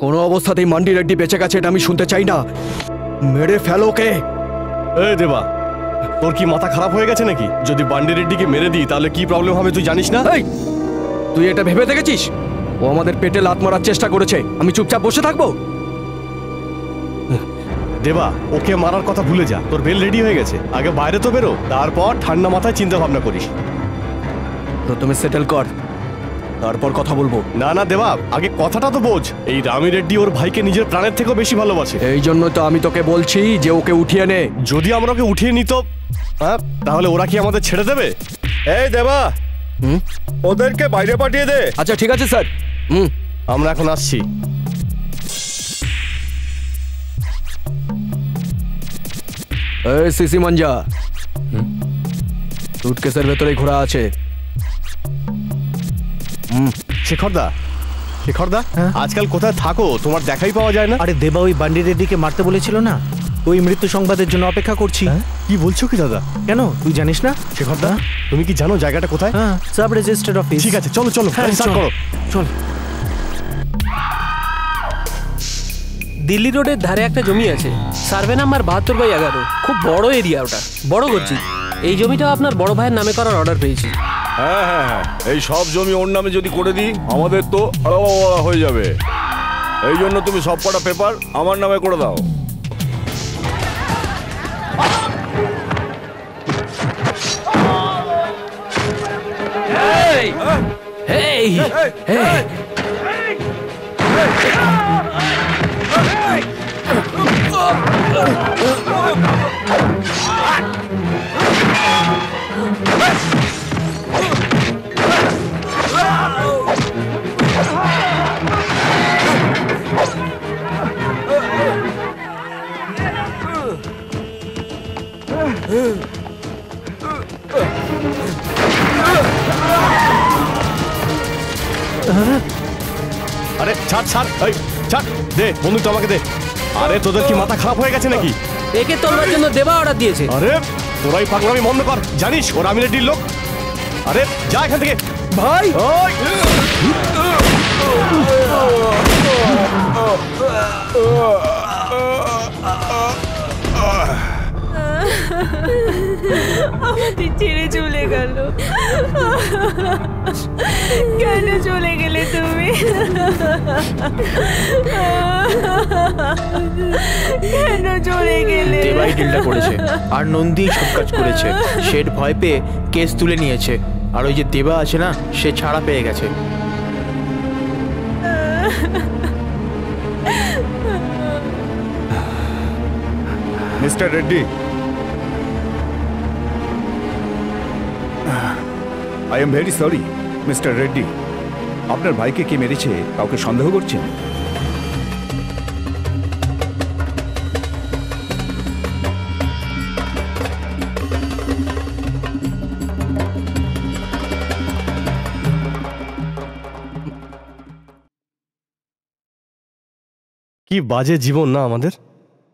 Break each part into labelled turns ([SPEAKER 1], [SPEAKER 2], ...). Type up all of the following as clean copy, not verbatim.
[SPEAKER 1] কোনো অবস্থাতেই মান্ডি রেড্ডি বেঁচে গেছে এটা আমি শুনতে চাই না। মেরে ফেলো ওকে।
[SPEAKER 2] এই দেবা, তোর কি মাথা খারাপ হয়ে গেছে নাকি? যদি বান্ডি রেড্ডিকে মেরে দিই তাহলে কি প্রবলেম হবে তুই জানিস না?
[SPEAKER 1] এই, তুই এটা ভেবে দেখেছিস ও আমাদের পেটে লাত মারার চেষ্টা করেছে, আমি চুপচাপ বসে থাকবো?
[SPEAKER 2] দেবা, ওকে মারার কথা ভুলে যা। তোর বেল রেডি হয়ে গেছে, আগে বাইরে তো বেরো, তারপর ঠান্ডা মাথায় চিন্তা ভাবনা করিস।
[SPEAKER 1] তো তুমি সেটেল কর, তারপর কথা বলবো।
[SPEAKER 2] না না দেবা, আগে কথাটা তো বোঝ। এই রামি রেড্ডি ওর ভাইকে নিজের প্রাণের থেকেও বেশি ভালোবাসে।
[SPEAKER 1] এই জন্য তো আমি তোকে বলছি যে ওকে উঠিয়ে নে।
[SPEAKER 2] যদি আমরা ওকে উঠিয়ে নিত, হ্যাঁ, তাহলে ওরা কি আমাদের ছেড়ে দেবে? এই দেবা, ওদেরকে বাইরে পাঠিয়ে দে।
[SPEAKER 1] আচ্ছা ঠিক আছে স্যার।
[SPEAKER 2] আমরা এখন আসছি।
[SPEAKER 1] এই সিসি মাঞ্জা, সুটকেসের ভেতরে ঘোড়া আছে।
[SPEAKER 2] শেখরদা, শেখরদা, আজকাল কোথায় থাকো? তোমার দেখাই পাওয়া যায় না।
[SPEAKER 3] আরে দেবা ওই বান্ডি রেড্ডিকে মারতে বলেছিল না, ওই মৃত্যু সংবাদের জন্য অপেক্ষা করছি।
[SPEAKER 2] কি বলছো কি দাদা?
[SPEAKER 3] কেন, তুই জানিস না?
[SPEAKER 2] শেখরদা, তুমি কি জানো জায়গাটা কোথায়?
[SPEAKER 3] হ্যাঁ, সাব রেজিস্টার্ড অফিস।
[SPEAKER 2] ঠিক আছে, চলো চলো, স্টার্ট করো।
[SPEAKER 3] চল।
[SPEAKER 4] দিল্লি রোডের ধারে একটা জমি আছে, সার্ভে নাম্বার 72/11। খুব বড় এরিয়া, ওটা বড় করছি। এই জমিটা আপনার বড় ভাইয়ের নামে করার অর্ডার পেয়েছি।
[SPEAKER 5] হ্যাঁ হ্যাঁ হ্যাঁ, এই সব জমি ওর নামে যদি করে দিই আমাদের তো আলাদা হয়ে যাবে। এই জন্য তুমি সব কটা পেপার আমার নামে করে দাও।
[SPEAKER 2] আরে ছাড় ছাড়, এই ছাড়, দে বন্দুকটা আমাকে দে। আরে তোদের কি মাথা খারাপ হয়ে গেছে নাকি?
[SPEAKER 4] একে তোলবার জন্য দেবা অর্ডার দিয়েছে।
[SPEAKER 2] আরে তোরাই পাগলামি বন্ধ কর, জানিস ওরা রামি রেড্ডির লোক। আরে যা এখান থেকে
[SPEAKER 1] ভাই।
[SPEAKER 6] আমাদের ছেড়ে চলে গেল, কেন চলে গেলে তুমি? কেন চলে গেলে?
[SPEAKER 3] দেবাই ডিলটা করেছে আর নন্দী সব কাজ করেছে। শেঠ ভয় পেয়ে কেস তুলে নিয়েছে, আর ওই যে দেবা আছে না, সে ছাড়া পেয়ে গেছে।
[SPEAKER 5] Mister Reddy, I am very sorry. Mister Reddy, আপনার ভাইকে কে মেরেছে কাউকে সন্দেহ করছেন?
[SPEAKER 2] কি বাজে জীবন না আমাদের।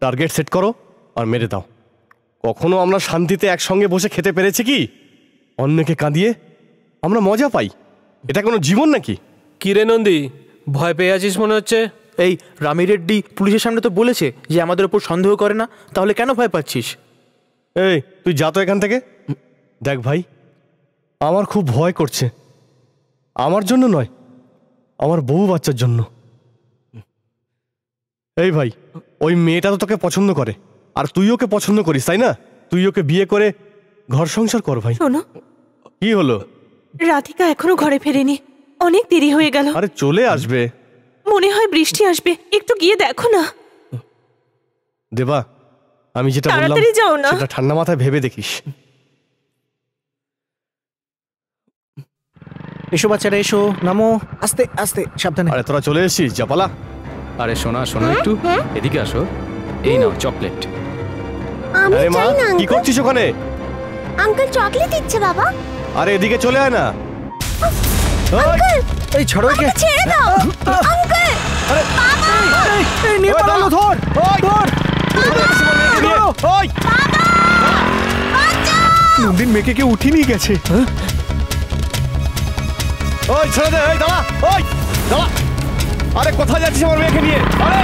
[SPEAKER 2] টার্গেট সেট করো আর মেরে দাও। কখনো আমরা শান্তিতে একসঙ্গে বসে খেতে পেরেছি কি? অন্যকে কাঁদিয়ে আমরা মজা পাই। এটা কোনো জীবন নাকি?
[SPEAKER 4] কি রে নন্দী, ভয় পেয়ে আছিস মনে হচ্ছে।
[SPEAKER 3] এই রামি রেড্ডি পুলিশের সামনে তো বলেছে যে আমাদের উপর সন্দেহ করে না, তাহলে কেন ভয় পাচ্ছিস?
[SPEAKER 2] এই তুই যা তো এখান থেকে। দেখ ভাই, আমার খুব ভয় করছে। আমার জন্য নয়, আমার বউ বাচ্চার জন্য। এই ভাই, ওই মেয়েটা তো তোকে পছন্দ করে, আর তুই ওকে পছন্দ করিস, তাই না? তুই ওকে বিয়ে করে ঘর সংসার কর ভাই।
[SPEAKER 6] শোনো,
[SPEAKER 2] কি হলো?
[SPEAKER 6] রাধিকা এখনো ঘরে ফেরেনি, অনেক দেরি হয়ে গেল।
[SPEAKER 2] আরে চলে আসবে,
[SPEAKER 6] মনে হয় বৃষ্টি আসবে, একটু গিয়ে দেখো না।
[SPEAKER 2] দেবা, আমি যেটা বললাম
[SPEAKER 6] তাড়াতাড়ি যাও না।
[SPEAKER 2] সেটা ঠান্ডা মাথায় ভেবে দেখিস।
[SPEAKER 3] এসো বাচ্চারা, এসো, নামো, আস্তে আস্তে, সাবধানে।
[SPEAKER 2] আরে তোরা চলে এসেছিস, জাপালা।
[SPEAKER 7] আরে শোনা শোনা, একটু এদিকে আসো। এই নাও চকলেট।
[SPEAKER 2] আরে মা, কি করছিস ওখানে?
[SPEAKER 8] আঙ্কেল চকলেট দিচ্ছে বাবা।
[SPEAKER 2] আরে এদিকে চলে আয় না।
[SPEAKER 3] এই ছাড়ো একে,
[SPEAKER 8] ছেড়ে দাও আঙ্কেল।
[SPEAKER 2] আরে
[SPEAKER 8] বাবা,
[SPEAKER 3] এই নিয়ে পালালো, ধর ধর। নন্দিন মেয়েকে কেউ উঠিয়ে নিয়ে গেছে।
[SPEAKER 2] ওই ছেড়ে দে, এই দাঁড়া, ওই দাঁড়া। আরে কোথায় যাচ্ছিস আমার মেয়েকে নিয়ে? আরে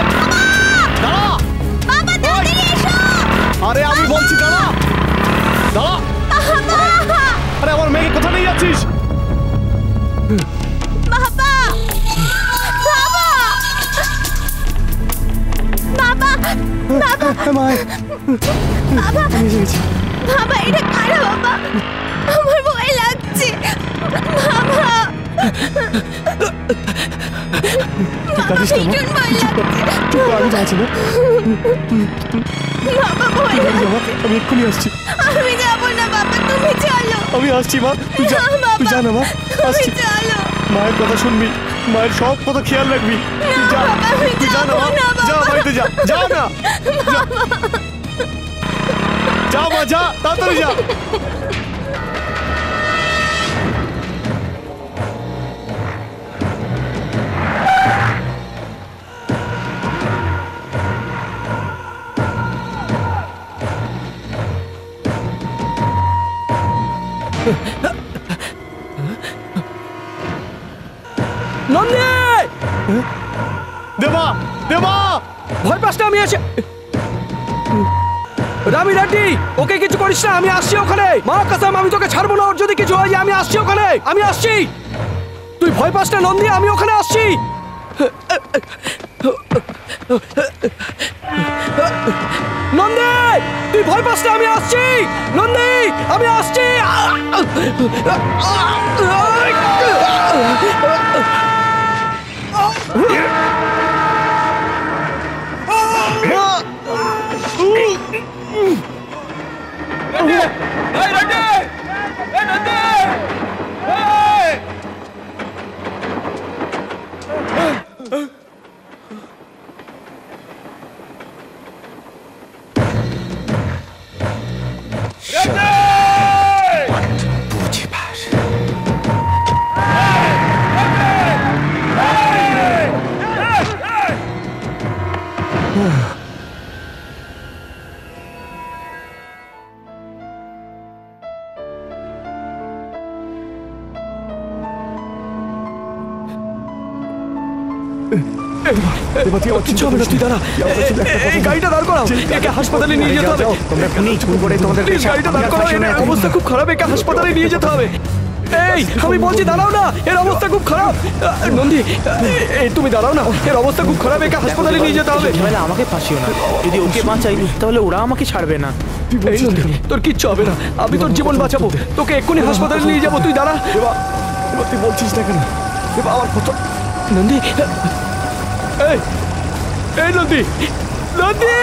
[SPEAKER 2] দাঁড়া!
[SPEAKER 8] বাবা তাড়াতাড়ি এসো
[SPEAKER 2] আরে আমি বলছি দাঁড়া! দাঁড়া!
[SPEAKER 8] বাবা
[SPEAKER 2] আরে আমার মেয়েকে কোথায় নিয়ে যাচ্ছিস?
[SPEAKER 8] বাবা বাবা বাবা বাবা বাবা বাবা এটা কারা বাবা আমার ভয় লাগছে বাবা ভীষণ ভয় লাগছে
[SPEAKER 2] আমি যাচ্ছি না,
[SPEAKER 8] বাবা ভয় লাগছে
[SPEAKER 2] আমি এক্ষুনি আসছি।
[SPEAKER 8] আমি যাবো না বাবা তুমি চলো
[SPEAKER 2] আমি আসছি মা, তুই যা, তুই যা না মা, আসছি।
[SPEAKER 8] তুমি চলো
[SPEAKER 2] মায়ের কথা শুনবি, মায়ের সব কথা খেয়াল রাখবি। তুই যা,
[SPEAKER 8] বাবা, আমি
[SPEAKER 2] তুই যা না
[SPEAKER 8] যাবো
[SPEAKER 2] মা,
[SPEAKER 8] না, বাবা।
[SPEAKER 2] যা বাড়িতে যা, যা না, যা। যা মা যা, তাড়াতাড়ি যা।
[SPEAKER 1] নন্দী!
[SPEAKER 2] দেবা, দেবা!
[SPEAKER 1] ভয় পাস না, আমি আসি। রামি রেড্ডি, ওকে কিছু করিস না, আমি আসছি ওখানে। মা কসম, আমি তোকে ছাড়বো না। ওর যদি কিছু হয় যায়, আমি আসছি ওখানে, আমি আসছি। তুই ভয় পাস না নন্দী, আমি ওখানে আসছি। নন্দী, তুই ভয় পাস না, আমি আসছি। নন্দী, আমি আসছি। কিচ্ছু হবে না, তুই দাঁড়া। এই গাড়িটা দাঁড় করাও, একে হাসপাতালে নিয়ে যেতে হবে। Please, গাড়িটা দাঁড় করাও, এর অবস্থা খুব খারাপ, একে হাসপাতালে নিয়ে যেতে হবে। এই আমি বলছি দাঁড়াও না, এর অবস্থা খুব খারাপ। নন্দী, এই তুমি দাঁড়াও না, এর অবস্থা খুব খারাপ, একে হাসপাতালে নিয়ে যেতে হবে।
[SPEAKER 3] ঝামেলা আমাকে ফাঁসিও না, যদি ওকে বাঁচাই তাহলে ওরা আমাকে ছাড়বে না।
[SPEAKER 1] এই নন্দী, তোর কিচ্ছু হবে না, আমি তোর জীবন বাঁচাবো। তোকে এক্ষুনি হাসপাতালে নিয়ে যাবো, তুই দাঁড়া।
[SPEAKER 2] তুই বলছিস না কেন?
[SPEAKER 1] দেবা, আমার কত নন্দী, এই এই নন্দী, নন্দী!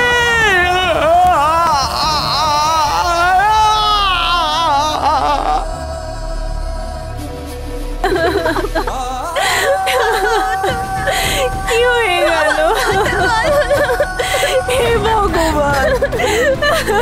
[SPEAKER 6] কি হয়ে গেল? হে ভগবান! হে ভগবান!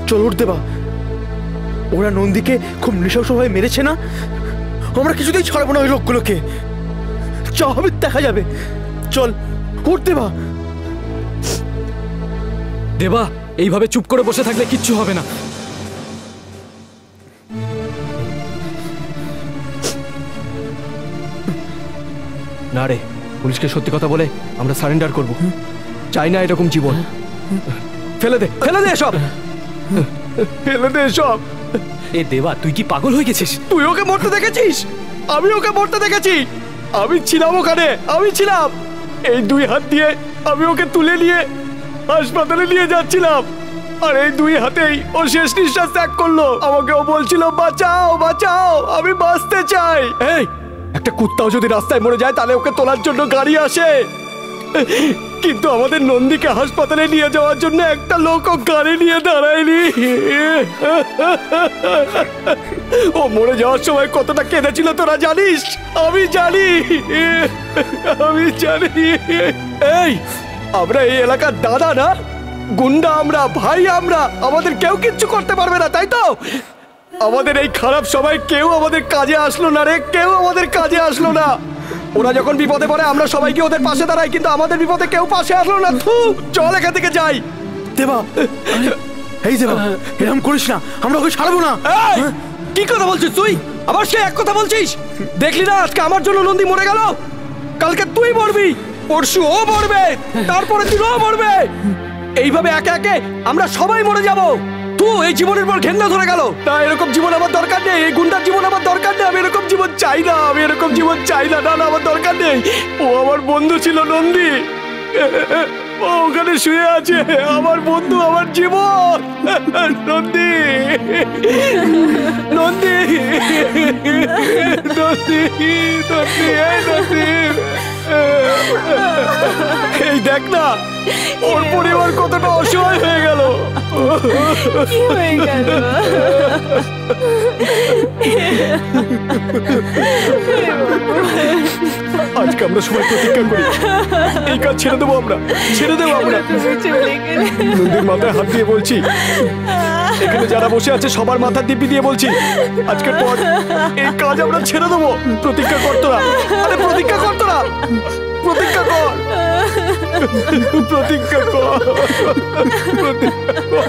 [SPEAKER 3] চল উঠ দেবা, ওরা নন্দীকে খুব নৃশংসভাবে মেরেছে না? আমরা কিছুতেই ছাড়বো না ওই লোকগুলোকে। যা হবে দেখা যাবে, চল উঠ দেবা।
[SPEAKER 7] দেবা, এইভাবে চুপ করে বসে থাকলে কিচ্ছু হবে না।
[SPEAKER 1] না রে, পুলিশকে সত্যি কথা বলে আমরা সারেন্ডার করব। চাই না এরকম জীবন। ফেলে দে, ফেলে দে সব, ফেলে দে সব।
[SPEAKER 7] এ দেবা, তুই কি পাগল হয়ে গেছিস?
[SPEAKER 1] তুই ওকে মরতে দেখেছিস? আমি ওকে মরতে দেখেছি। আমি ছিলাম ওখানে, আমি ছিলাম। এই দুই হাত দিয়ে আমি ওকে তুলে নিয়ে হাসপাতালে নিয়ে যাচ্ছিলাম, আর এই দুই হাতেই ও শেষ নিঃশ্বাস ত্যাগ করলো। আমাকে ও বলছিল বাঁচাও বাঁচাও, আমি বাঁচতে চাই। এই একটা কুত্তাও যদি রাস্তায় মরে যায় তাহলে ওকে তোলার জন্য গাড়ি আসে, কিন্তু আমাদের নন্দীকে হাসপাতালে নিয়ে যাওয়ার জন্য একটা লোকও গাড়ি নিয়ে দাঁড়ায়নি। ও মরে যাওয়ার সময় কতটা কেঁদেছিল তোরা জানিস? আমি জানি, আমি জানি। এই আমরা এই এলাকার দাদা না, গুন্ডা আমরা, ভাই আমরা, আমাদের কেউ কিচ্ছু করতে পারবে না, তাই তো? আমাদের এই খারাপ সময় কেউ আমাদের কাজে আসলো না রে, কেউ আমাদের কাজে আসলো না। ওরা যখন বিপদে পড়ে আমরা সবাই গিয়ে ওদের পাশে দাঁড়াই, কিন্তু আমাদের বিপদে কেউ পাশে আসলো না। থু, চল এখান থেকে যাই।
[SPEAKER 3] দেবা, এই দেবা, এরকম করিস না, আমরা ওকে ছাড়বো না।
[SPEAKER 1] এই, কি কথা বলছিস তুই? আবার সে এক কথা বলছিস? দেখলি না আজকে আমার জন্য নন্দী মরে গেল, কালকে তুই মরবি, পরশু ও মরবে, তারপরে দিন ও মরবে। এইভাবে একে একে আমরা সবাই মরে যাব। তুই এই জীবনের পর ঘেন্না ধরে গেল। না, এরকম জীবন আমার দরকার নেই, এই গুন্ডার জীবন আমার দরকার নেই। আমি এরকম জীবন চাই না, আমি এরকম জীবন চাই না। না না, আমার দরকার নেই। ও আমার বন্ধু ছিল নন্দী, ও ওখানে শুয়ে আছে, আমার বন্ধু, আমার জীবন। নন্দী, নন্দী, নন্দী, নন্দী, এই নন্দী। এই দেখ না, ওর পরিবার কতটা অসহায় হয়ে গেল।
[SPEAKER 8] কি হয়ে গেল?
[SPEAKER 1] আজকে আমরা সবাই প্রতিজ্ঞা করি, এই কাজ ছেড়ে দেবো আমরা, ছেড়ে দেবো আমরা। নন্দীর মাথায় হাত দিয়ে বলছি, এখানে যারা বসে আছে সবার মাথার দিব্যি দিয়ে বলছি, আজকের পর এই কাজ আমরা ছেড়ে দেবো। প্রতিজ্ঞা করতো না, আরে প্রতিজ্ঞা করতো না, প্রতিজ্ঞা কর, প্রতিজ্ঞা কর, প্রতিজ্ঞা কর।